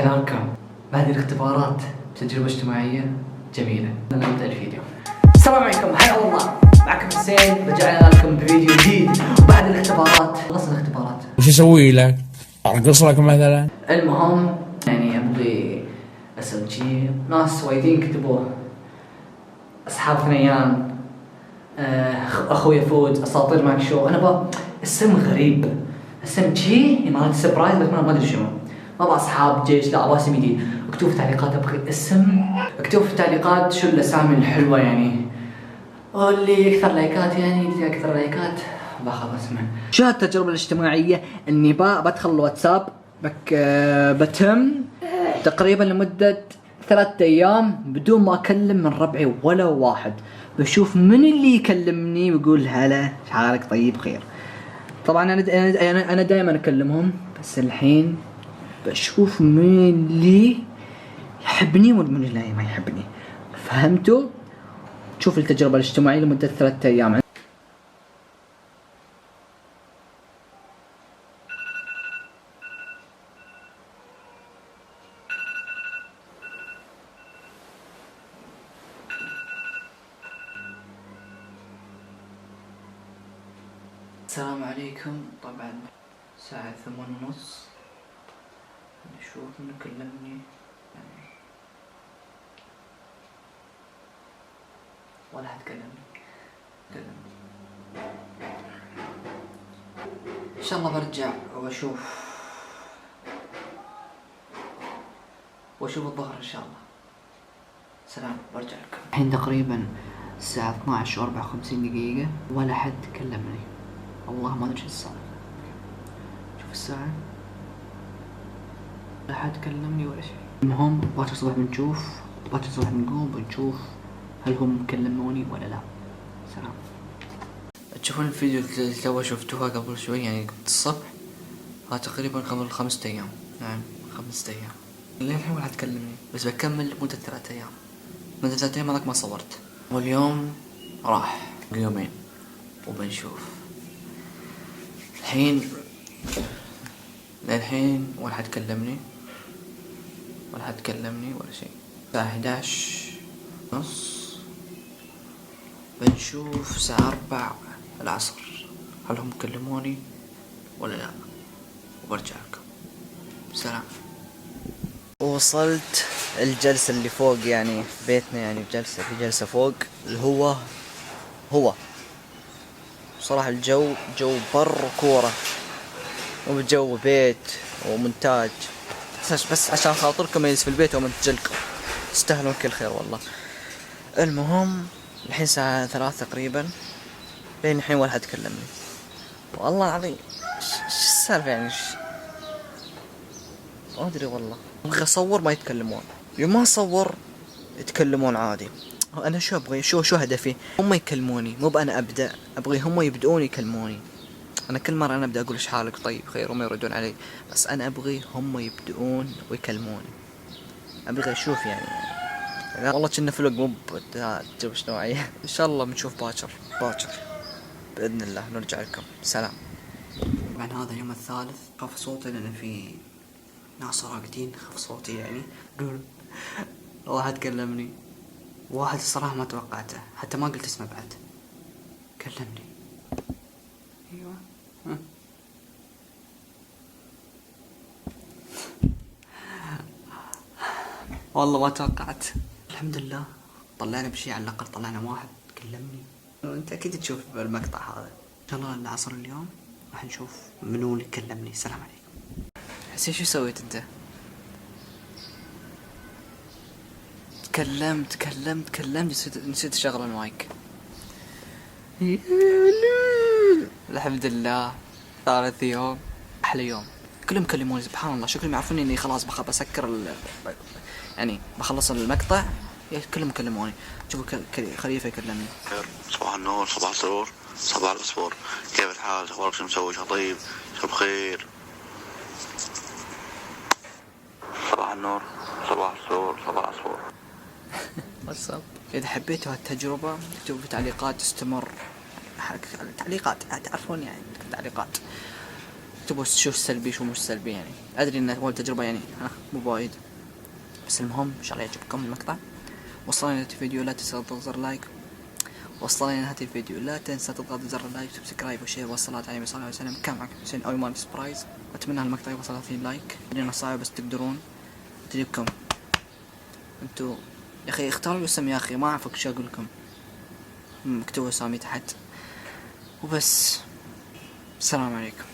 رجعناكم بعد الاختبارات. تجربة اجتماعية جميلة. نبدأ الفيديو. السلام عليكم، حيا الله، معكم حسين. رجعنا لكم بفيديو جديد بعد الاختبارات. خلصنا الاختبارات، وش اسوي لك؟ ارقص لك مثلا؟ المهم يعني ابغي اسوي شي. ناس وايدين كتبوه، اصحاب ثنيان، اخوي فود، اساطير ماك شو. انا ابغى اسم غريب، اسم شي مالت سبرايز، بس ما ادري شنو. ما ابغى اصحاب جيش، لا ابغى اسم جديد. اكتبوا في التعليقات، ابغى اسم. اكتبوا في التعليقات شو الاسامي الحلوه يعني، واللي اكثر لايكات يعني، اللي اكثر لايكات باخذ اسمه. شو هالتجربه الاجتماعيه؟ اني بدخل الواتساب بتم تقريبا لمده 3 ايام بدون ما اكلم من ربعي ولا واحد. بشوف من اللي يكلمني ويقول هلا شحالك، طيب خير. طبعا انا دائما اكلمهم، بس الحين بشوف من اللي يحبني ومن اللي ما يحبني. فهمتوا؟ تشوف التجربة الاجتماعية لمدة 3 أيام. السلام عليكم. طبعا الساعة 8:30. نشوف من كلمني يعني، ولا حد كلمني. ان شاء الله برجع واشوف الظهر ان شاء الله. سلام، برجع لكم. الحين تقريبا الساعة 12:54 ولا حد كلمني. والله ما ادري ايش السالفة. شوف الساعة، لا حد كلمني ولا شيء. المهم باكر الصبح بنشوف، باكر الصبح بنقوم بنشوف هل هم كلموني ولا لا. سلام. تشوفون الفيديو اللي تو شفتوها قبل شوي يعني قبل الصبح، ها تقريبا قبل 5 أيام. نعم 5 أيام. للحين ولا حد كلمني، بس بكمل مدة 3 أيام. مدة 3 أيام هذاك ما صورت، واليوم راح يومين وبنشوف. للحين ولا حد كلمني ولا شيء. الساعة 11:30 بنشوف. الساعة 4 العصر هل هم كلموني ولا لا، وبرجع لكم. سلام. وصلت الجلسة اللي فوق يعني في بيتنا، يعني في جلسة فوق اللي هو صراحة الجو جو بر كورة، وبجو بيت ومونتاج. بس عشان خاطركم يجلس في البيت ومنتجلكم، تستاهلون كل خير والله. المهم الحين الساعة 3 تقريبا، لين الحين ولا حد كلمني. والله العظيم ايش السالفة يعني؟ ما ادري والله. ابغى اصور ما يتكلمون، يوم ما اصور يتكلمون عادي. انا شو ابغي؟ شو هدفي؟ هم يكلموني، مو بانا ابدا. ابغي هم يبدؤون يكلموني. انا كل مرة انا ابدا اقول ايش حالك، طيب خير، وما يردون علي. بس انا ابغي هم يبدؤون ويكلموني. ابغى اشوف يعني والله كنا فلوق مو تجربة اجتماعية. ان شاء الله بنشوف باكر باذن الله. نرجع لكم. سلام. طبعا هذا اليوم الثالث. خاف صوتي لان في ناس راقدين، خاف صوتي يعني. قول واحد كلمني، واحد الصراحة ما توقعته، حتى ما قلت اسمه بعد. كلمني. ايوه والله ما توقعت. الحمد لله طلعنا بشيء، على الاقل طلعنا واحد كلمني. انت اكيد تشوف المقطع هذا. ان شاء الله العصر اليوم راح نشوف منو اللي كلمني. سلام عليكم. حسين شو سويت انت؟ تكلمت نسيت اشغل المايك. الحمد لله 3 يوم احلى يوم. كلهم كلموني سبحان الله، شكلهم يعرفون اني خلاص بسكر يعني بخلص المقطع. كلهم كلموني. شوفوا خليفة يكلمني. صباح النور، صباح السرور، صباح العصفور، كيف الحال؟ اخبارك؟ شو مسوي؟ شو طيب؟ شو بخير؟ صباح النور، صباح السرور، صباح العصفور. واتساب. اذا حبيتوا هالتجربة اكتبوا في تعليقات استمر. تعليقات تعرفون يعني تعليقات. اكتبوا شو السلبي شو مش سلبي يعني. ادري ان اول تجربة يعني مو وايد، بس المهم ان شاء الله يعجبكم المقطع. وصلنا لنهاية الفيديو، لا تنسى تضغط زر لايك. وصلنا لنهاية الفيديو، لا تنسى تضغط زر اللايك وسبسكرايب وشير والصلاة على النبي صلى الله عليه وسلم. كان معكم حسين أيمن سبرايز، أتمنى هالمقطع يوصل 30 لايك. لأنه صعب بس تقدرون. تجيبكم انتو يا أخي اختاروا اسم، يا أخي ما أعرف شو أقول لكم، اكتبوا اسامي تحت وبس. السلام عليكم.